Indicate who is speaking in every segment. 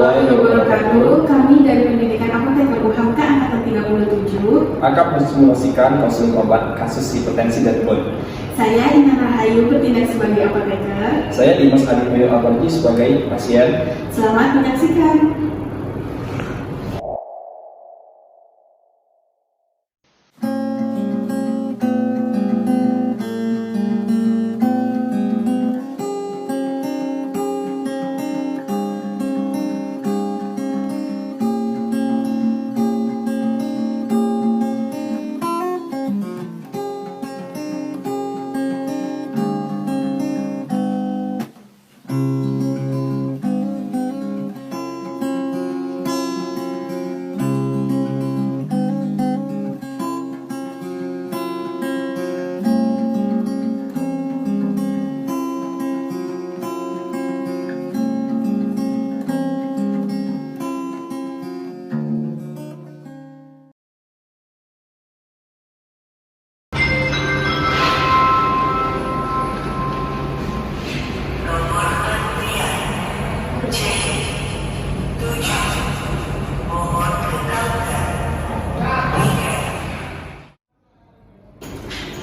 Speaker 1: warahmatullahi wabarakatuh. Kami dari Pendidikan Apoteker UHAMKA Angkatan 37
Speaker 2: akan mensimulasikan konseling obat kasus hipertensi dan flu.
Speaker 1: Saya Intan Rahayu bertindak sebagai apoteker.
Speaker 2: Saya Dimas Adityo Abarji sebagai pasien.
Speaker 1: Selamat menyaksikan.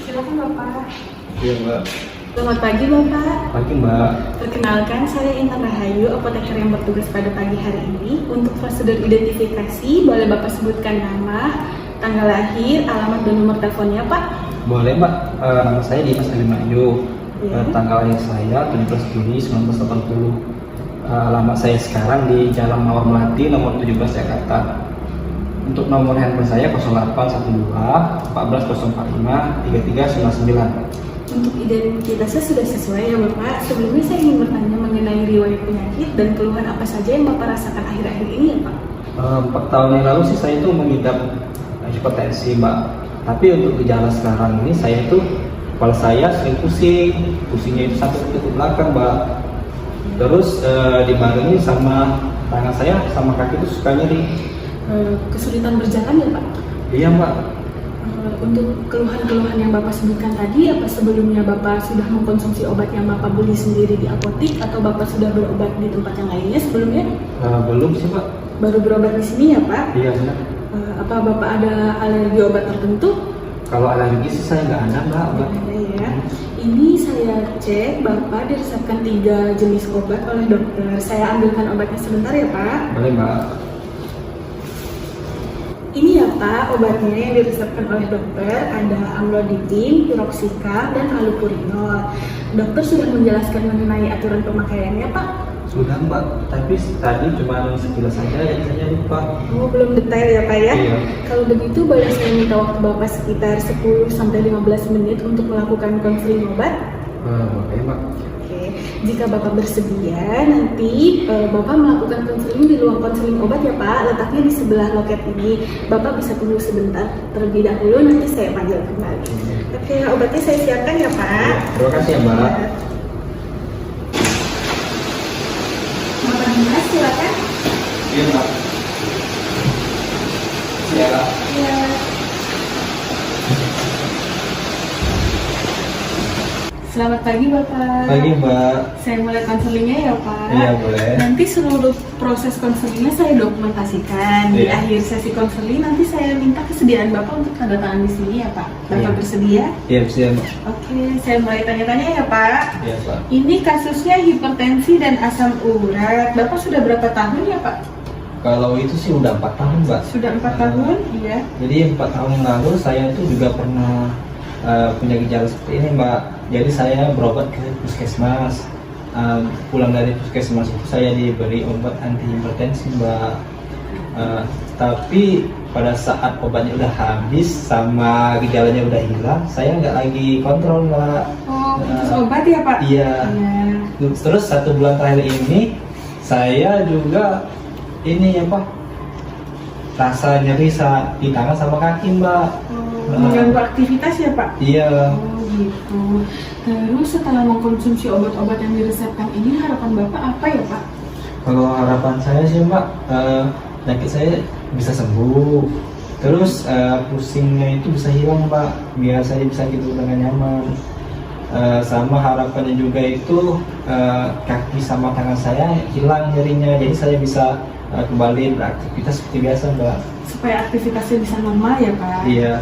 Speaker 1: Silakan Bapak.
Speaker 2: Iya Mbak.
Speaker 1: Selamat pagi Bapak.
Speaker 2: Pagi Mbak.
Speaker 1: Perkenalkan, saya Intan Rahayu, apoteker yang bertugas pada pagi hari ini. Untuk prosedur identifikasi, boleh Bapak sebutkan nama, tanggal lahir, alamat dan nomor teleponnya Pak?
Speaker 2: Boleh Mbak. Nama saya Dimas Adityo.
Speaker 1: Ya.
Speaker 2: Tanggal lahir saya 17 Juli 1980. Alamat saya sekarang di Jalan Mawar Melati nomor 17 Jakarta. Untuk nomor handphone saya 0812 14045 3399.
Speaker 1: Untuk identitasnya sudah sesuai ya Bapak. Sebelumnya saya ingin bertanya mengenai riwayat penyakit dan keluhan apa saja yang Bapak rasakan akhir-akhir ini ya Pak?
Speaker 2: 4 tahun yang lalu sih saya itu mengidap hipertensi Mbak. Tapi untuk gejala sekarang ini saya itu kepala saya sering pusing, pusingnya itu sampai ke belakang Mbak. Terus dibarengi sama tangan saya sama kaki itu suka nyeri.
Speaker 1: Kesulitan berjalan ya Pak?
Speaker 2: Iya Mbak.
Speaker 1: Untuk keluhan-keluhan yang Bapak sebutkan tadi, apa sebelumnya Bapak sudah mengkonsumsi obat yang Bapak beli sendiri di apotik atau Bapak sudah berobat di tempat yang lainnya sebelumnya?
Speaker 2: Belum sih Pak.
Speaker 1: Baru berobat di sini ya Pak?
Speaker 2: Iya benar.
Speaker 1: Apa Bapak ada alergi obat tertentu?
Speaker 2: Kalau alergi sih saya nggak ada Mbak.
Speaker 1: Ada ya. Ini saya cek Bapak diresepkan 3 jenis obat oleh dokter. Saya ambilkan obatnya sebentar ya Pak.
Speaker 2: Boleh Mbak.
Speaker 1: Ini ya Pak, obatnya yang diresepkan oleh dokter ada amlodipin, piroxicam, dan allopurinol. Dokter sudah menjelaskan mengenai aturan pemakaiannya Pak?
Speaker 2: Sudah Mbak, tapi tadi cuma sekilas saja yang saya lupa.
Speaker 1: Oh, belum detail ya Pak ya?
Speaker 2: Iya.
Speaker 1: Kalau begitu boleh saya minta waktu Bapak sekitar 10-15 menit untuk melakukan konseling obat?
Speaker 2: Boleh Mbak.
Speaker 1: Oke, jika Bapak bersedia, nanti Bapak melakukan konseling di ruang konseling obat ya Pak. Letaknya di sebelah loket ini. Bapak bisa tunggu sebentar terlebih dahulu, nanti saya panggil kembali. Oke, obatnya saya siapkan ya Pak.
Speaker 2: Terima kasih ya Mbak.
Speaker 1: Bapak Dimas, silakan.
Speaker 2: Iya Mbak. Iya.
Speaker 1: Ya. Selamat pagi Bapak.
Speaker 2: Pagi Mbak.
Speaker 1: Saya mulai konselingnya ya Pak.
Speaker 2: Iya boleh.
Speaker 1: Nanti seluruh proses konselingnya saya dokumentasikan. Di
Speaker 2: Iya.
Speaker 1: akhir sesi konseling nanti saya minta kesediaan Bapak untuk tanda tangan di sini ya Pak. Bapak
Speaker 2: Iya.
Speaker 1: bersedia?
Speaker 2: Iya bisa Mbak.
Speaker 1: Oke, saya mulai tanya-tanya ya Pak.
Speaker 2: Iya Pak.
Speaker 1: Ini kasusnya hipertensi dan asam urat. Bapak sudah berapa tahun ya Pak?
Speaker 2: Kalau itu sih udah 4 tahun Mbak.
Speaker 1: Sudah 4 tahun? Iya.
Speaker 2: Jadi 4 tahun lalu saya itu juga pernah punya gejala seperti ini Mbak. Jadi saya berobat ke puskesmas. Pulang dari puskesmas itu saya diberi obat anti hipertensi Mbak. Tapi pada saat obatnya udah habis sama gejalanya udah hilang, saya nggak lagi kontrol Mbak.
Speaker 1: Oh, khusus obat ya Pak?
Speaker 2: Iya.
Speaker 1: Iya.
Speaker 2: Terus 1 bulan terakhir ini saya juga ini apa? Rasa nyeri di tangan sama kaki Mbak.
Speaker 1: Mengganggu aktivitas ya Pak?
Speaker 2: Iya.
Speaker 1: Oh gitu. Terus setelah mengkonsumsi obat-obat yang diresepkan ini, harapan Bapak apa ya Pak?
Speaker 2: Kalau harapan saya sih Mbak, penyakit saya bisa sembuh. Terus pusingnya itu bisa hilang Mbak, biar saya bisa gitu dengan nyaman. Sama harapannya juga itu kaki sama tangan saya hilang nyerinya, jadi saya bisa kembali beraktivitas seperti biasa, Mbak.
Speaker 1: Supaya aktivitasnya bisa normal ya Pak.
Speaker 2: Iya.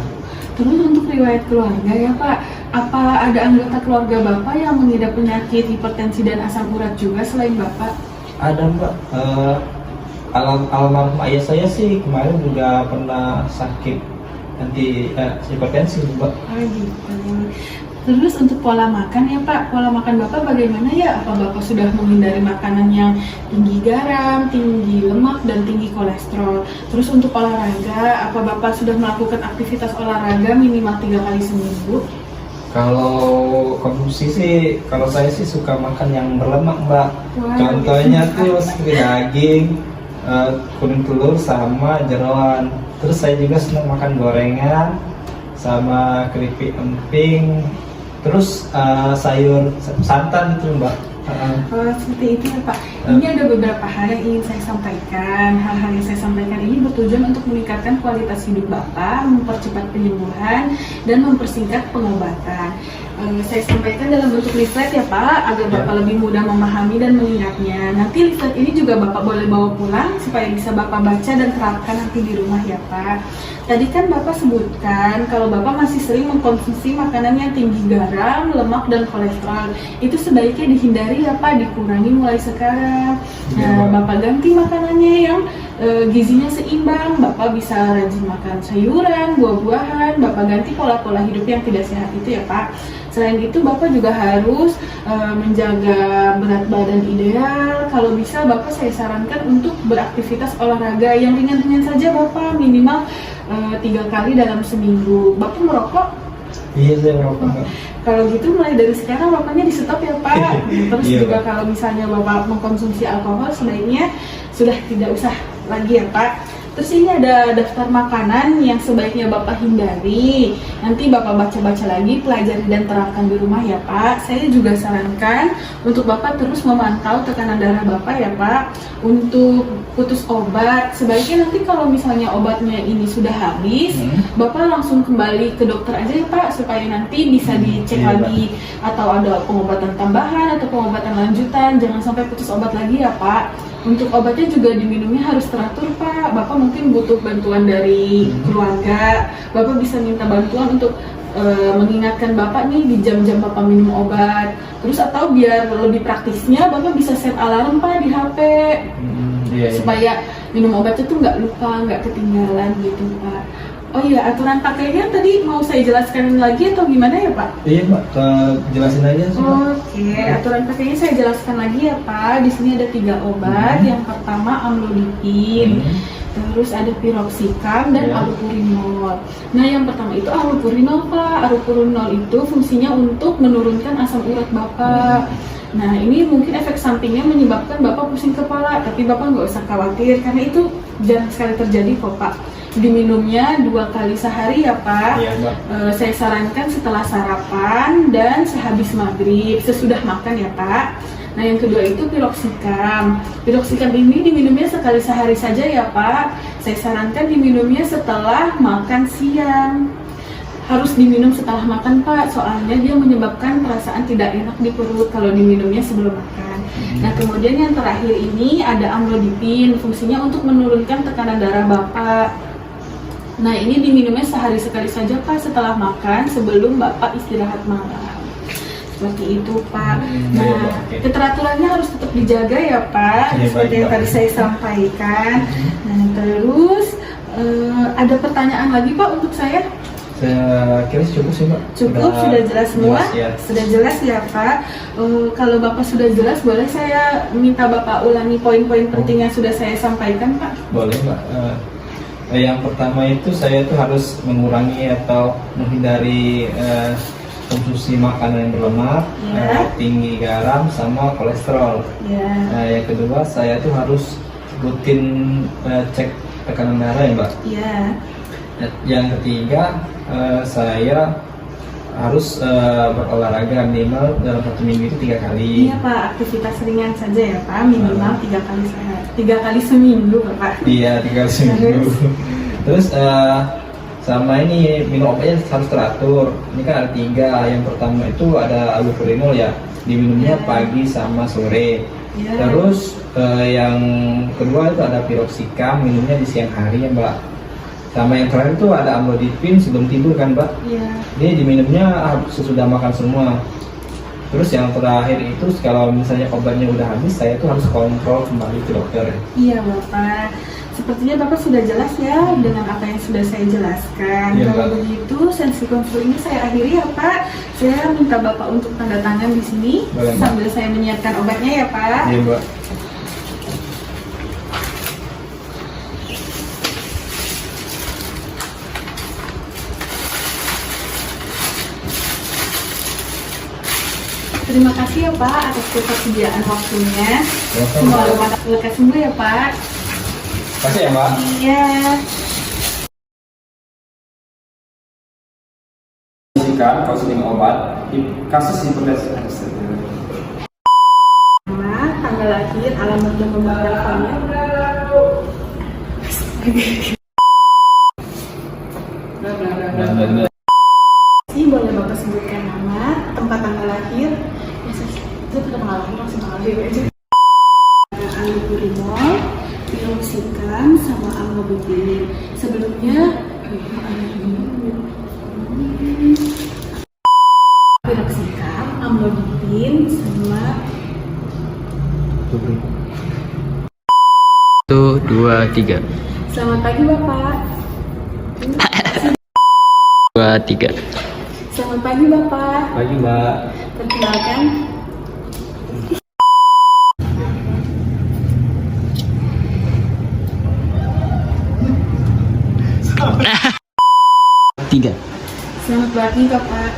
Speaker 1: Terus untuk riwayat keluarga ya Pak, apa ada anggota keluarga Bapak yang mengidap penyakit hipertensi dan asam urat juga selain Bapak?
Speaker 2: Ada, Mbak. Almarhum ayah saya sih kemarin juga pernah sakit hipertensi, Mbak.
Speaker 1: Oh gitu. Terus untuk pola makan ya Pak, pola makan Bapak bagaimana ya? Apa Bapak sudah menghindari makanan yang tinggi garam, tinggi lemak, dan tinggi kolesterol? Terus untuk olahraga, apa Bapak sudah melakukan aktivitas olahraga minimal 3 kali seminggu?
Speaker 2: Kalau konsumsi sih, kalau saya sih suka makan yang berlemak, Mbak.
Speaker 1: Wah,
Speaker 2: Contohnya
Speaker 1: gitu.
Speaker 2: tuh seperti daging, kuning telur sama jeroan. Terus saya juga senang makan gorengan sama keripik emping. Terus sayur santan itu, Mbak.
Speaker 1: Oh, seperti itu ya Pak. Ini ada beberapa hal yang ingin saya sampaikan. Hal-hal yang saya sampaikan ini bertujuan untuk meningkatkan kualitas hidup Bapak, mempercepat penyembuhan, dan mempersingkat pengobatan. Saya sampaikan dalam bentuk leaflet ya Pak, agar Bapak lebih mudah memahami dan mengingatnya. Nanti leaflet ini juga Bapak boleh bawa pulang supaya bisa Bapak baca dan terapkan nanti di rumah ya Pak. Tadi kan Bapak sebutkan kalau Bapak masih sering mengkonsumsi makanan yang tinggi garam, lemak, dan kolesterol. Itu sebaiknya dihindari ya Pak, dikurangi mulai sekarang. Nah, Bapak ganti makanannya yang gizinya seimbang. Bapak bisa rajin makan sayuran, buah-buahan. Bapak ganti pola-pola hidup yang tidak sehat itu ya Pak. Selain itu Bapak juga harus menjaga berat badan ideal. Kalau bisa Bapak saya sarankan untuk beraktivitas olahraga yang ringan-ringan saja Bapak, minimal 3 kali dalam seminggu. Bapak merokok?
Speaker 2: Iya, saya merokok, Mbak.
Speaker 1: Kalau gitu mulai dari sekarang Bapaknya di stop ya Pak. Terus
Speaker 2: Iya,
Speaker 1: juga
Speaker 2: Pak.
Speaker 1: kalau misalnya Bapak mengkonsumsi alkohol sebaiknya sudah tidak usah lagi ya Pak. Terus ini ada daftar makanan yang sebaiknya Bapak hindari. Nanti Bapak baca-baca lagi, pelajari dan terapkan di rumah ya Pak. Saya juga sarankan untuk Bapak terus memantau tekanan darah Bapak ya Pak. Untuk putus obat, sebaiknya nanti kalau misalnya obatnya ini sudah habis, Bapak langsung kembali ke dokter aja ya Pak, supaya nanti bisa dicek
Speaker 2: Iya,
Speaker 1: lagi atau ada pengobatan tambahan atau pengobatan lanjutan. Jangan sampai putus obat lagi ya Pak. Untuk obatnya juga diminumnya harus teratur Pak. Bapak mungkin butuh bantuan dari keluarga. Bapak bisa minta bantuan untuk mengingatkan Bapak nih di jam-jam Bapak minum obat. Terus atau biar lebih praktisnya Bapak bisa set alarm Pak di HP.
Speaker 2: Iya.
Speaker 1: Supaya minum obatnya tuh nggak lupa, nggak ketinggalan gitu Pak. Oh iya, aturan pakainya tadi mau saya jelaskan lagi atau gimana ya Pak?
Speaker 2: Iya, Mbak. Jelasin aja sih, Mbak.
Speaker 1: Oke, aturan pakainya saya jelaskan lagi ya Pak. Di sini ada 3 obat. Yang pertama amlodipin, terus ada piroxicam dan allopurinol. Nah, yang pertama itu allopurinol Pak. Allopurinol itu fungsinya untuk menurunkan asam urat Bapak. Nah, ini mungkin efek sampingnya menyebabkan Bapak pusing kepala, tapi Bapak nggak usah khawatir karena itu jarang sekali terjadi kok Pak. Diminumnya 2 kali sehari ya Pak.
Speaker 2: Iya, Mbak.
Speaker 1: Saya sarankan setelah sarapan dan sehabis maghrib, sesudah makan ya Pak. Nah, yang kedua itu piroxicam. Piroxicam ini diminumnya sekali sehari saja ya Pak. Saya sarankan diminumnya setelah makan siang. Harus diminum setelah makan Pak, soalnya dia menyebabkan perasaan tidak enak di perut kalau diminumnya sebelum makan. Nah, kemudian yang terakhir ini ada amlodipin, fungsinya untuk menurunkan tekanan darah Bapak. Nah, ini diminumnya sehari sekali saja Pak setelah makan sebelum Bapak istirahat malam. Seperti itu Pak. Nah, keteraturannya harus tetap dijaga ya Pak, seperti yang tadi saya sampaikan. Nah, terus ada pertanyaan lagi Pak untuk saya?
Speaker 2: Saya kira cukup sih, Mbak.
Speaker 1: Cukup, sudah jelas semua?
Speaker 2: Ya.
Speaker 1: Sudah jelas ya Pak. Kalau Bapak sudah jelas, boleh saya minta Bapak ulangi poin-poin penting yang sudah saya sampaikan Pak?
Speaker 2: Boleh, Mbak. Yang pertama itu saya tuh harus mengurangi atau menghindari konsumsi makanan yang berlemak, tinggi garam, sama kolesterol. Nah, yang kedua saya tuh harus rutin cek tekanan darah ya Mbak. Yang ketiga saya harus berolahraga minimal dalam 1 minggu itu 3 kali.
Speaker 1: Iya Pak, aktivitas ringan saja ya Pak, minimal 3 kali sehari, 3 kali seminggu Pak.
Speaker 2: Iya, 3 kali seminggu. Terus Sama ini minum obatnya harus teratur. Ini kan ada 3. Yang pertama itu ada allopurinol ya, diminumnya pagi sama sore. Terus yang kedua itu ada piroxicam, minumnya di siang hari ya Mbak. Sama yang terakhir itu ada amlodipin sebelum tidur kan Mbak. Ini diminumnya sesudah makan semua. Terus yang terakhir itu kalau misalnya obatnya udah habis, saya tuh harus kontrol kembali ke dokter.
Speaker 1: Iya Bapak, sepertinya Bapak sudah jelas ya dengan apa yang sudah saya jelaskan.
Speaker 2: Iya,
Speaker 1: Kalau
Speaker 2: Mbak.
Speaker 1: begitu sesi konseling ini saya akhiri ya Pak. Saya minta Bapak untuk tanda tangan di sini.
Speaker 2: Boleh, Mbak.
Speaker 1: Sambil saya menyiapkan obatnya ya Pak.
Speaker 2: Iya Mbak.
Speaker 1: Terima kasih ya Pak atas ketersediaan waktunya.
Speaker 2: Sama-sama.
Speaker 1: Semoga Bapak lekas sembuh ya Pak.
Speaker 2: Kasih ya Mbak.
Speaker 1: Iya.
Speaker 2: Konseling obat kasus hipertensi akut.
Speaker 1: Nama, tanggal lahir, alamat dan nomor teleponnya. Boleh Bapak sebutkan nama, tempat tanggal lahir. Ya, saya tanggal lahir, langsung tanggal lahir aja. Allopurinol, piroxicam, sama amlodipin. Sebelumnya piroxicam, amlodipin, sama
Speaker 3: 1, 2, 3.
Speaker 1: selamat pagi Bapak.
Speaker 3: 2, 3.
Speaker 1: Selamat pagi Bapak.
Speaker 2: Pagi Mbak.
Speaker 1: Perkenalkan,
Speaker 3: Tiga.
Speaker 1: selamat pagi Bapak.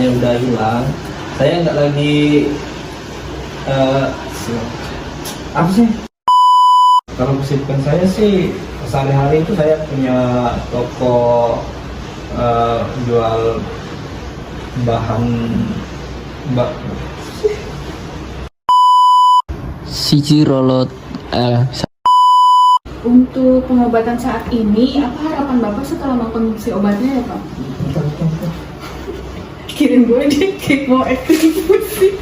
Speaker 2: Yang udah hilang, saya nggak lagi apa sih? Kalau kesibukan saya sih sehari-hari itu saya punya toko jual bahan mbak
Speaker 3: Siji rolot.
Speaker 1: Untuk pengobatan saat ini, apa harapan Bapak setelah mengkonsumsi obatnya ya Pak? Kirim gue deh, kayak mau acting musik.